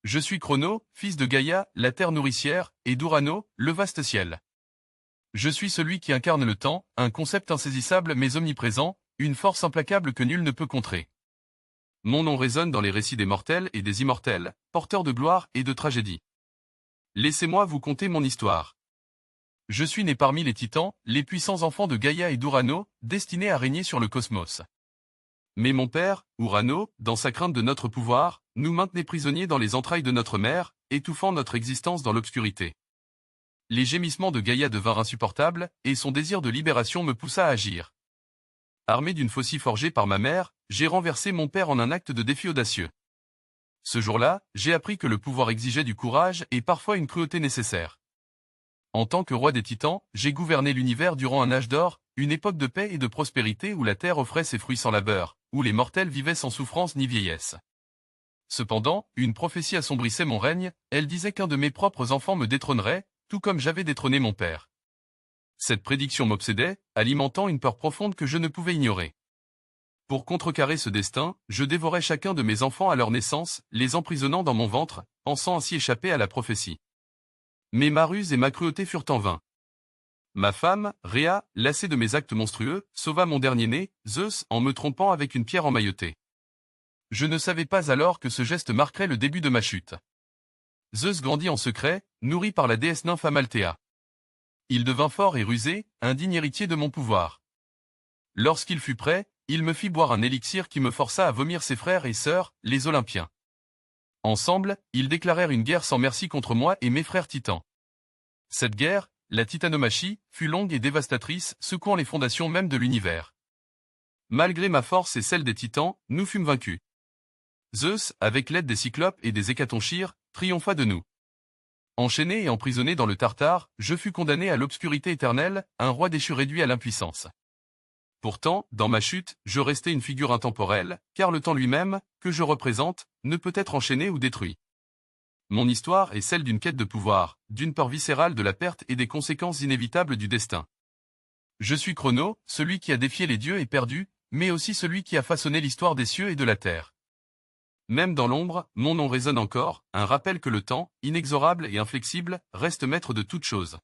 Je suis Chrono, fils de Gaïa, la terre nourricière, et d'Urano, le vaste ciel. Je suis celui qui incarne le temps, un concept insaisissable mais omniprésent, une force implacable que nul ne peut contrer. Mon nom résonne dans les récits des mortels et des immortels, porteurs de gloire et de tragédie. Laissez-moi vous conter mon histoire. Je suis né parmi les titans, les puissants enfants de Gaïa et d'Urano, destinés à régner sur le cosmos. Mais mon père, Urano, dans sa crainte de notre pouvoir, nous maintenait prisonniers dans les entrailles de notre mère, étouffant notre existence dans l'obscurité. Les gémissements de Gaïa devinrent insupportables, et son désir de libération me poussa à agir. Armé d'une faucille forgée par ma mère, j'ai renversé mon père en un acte de défi audacieux. Ce jour-là, j'ai appris que le pouvoir exigeait du courage et parfois une cruauté nécessaire. En tant que roi des titans, j'ai gouverné l'univers durant un âge d'or, une époque de paix et de prospérité où la terre offrait ses fruits sans labeur, où les mortels vivaient sans souffrance ni vieillesse. Cependant, une prophétie assombrissait mon règne, elle disait qu'un de mes propres enfants me détrônerait, tout comme j'avais détrôné mon père. Cette prédiction m'obsédait, alimentant une peur profonde que je ne pouvais ignorer. Pour contrecarrer ce destin, je dévorais chacun de mes enfants à leur naissance, les emprisonnant dans mon ventre, pensant ainsi échapper à la prophétie. Mais ma ruse et ma cruauté furent en vain. Ma femme, Rhea, lassée de mes actes monstrueux, sauva mon dernier-né, Zeus, en me trompant avec une pierre emmaillotée. Je ne savais pas alors que ce geste marquerait le début de ma chute. Zeus grandit en secret, nourri par la déesse nymphe Amalthea. Il devint fort et rusé, un digne héritier de mon pouvoir. Lorsqu'il fut prêt, il me fit boire un élixir qui me força à vomir ses frères et sœurs, les Olympiens. Ensemble, ils déclarèrent une guerre sans merci contre moi et mes frères titans. Cette guerre, la titanomachie, fut longue et dévastatrice, secouant les fondations même de l'univers. Malgré ma force et celle des titans, nous fûmes vaincus. Zeus, avec l'aide des cyclopes et des hécatonchires, triompha de nous. Enchaîné et emprisonné dans le Tartare, je fus condamné à l'obscurité éternelle, un roi déchu réduit à l'impuissance. Pourtant, dans ma chute, je restais une figure intemporelle, car le temps lui-même, que je représente, ne peut être enchaîné ou détruit. Mon histoire est celle d'une quête de pouvoir, d'une peur viscérale de la perte et des conséquences inévitables du destin. Je suis Chrono, celui qui a défié les dieux et perdu, mais aussi celui qui a façonné l'histoire des cieux et de la terre. Même dans l'ombre, mon nom résonne encore, un rappel que le temps, inexorable et inflexible, reste maître de toutes choses.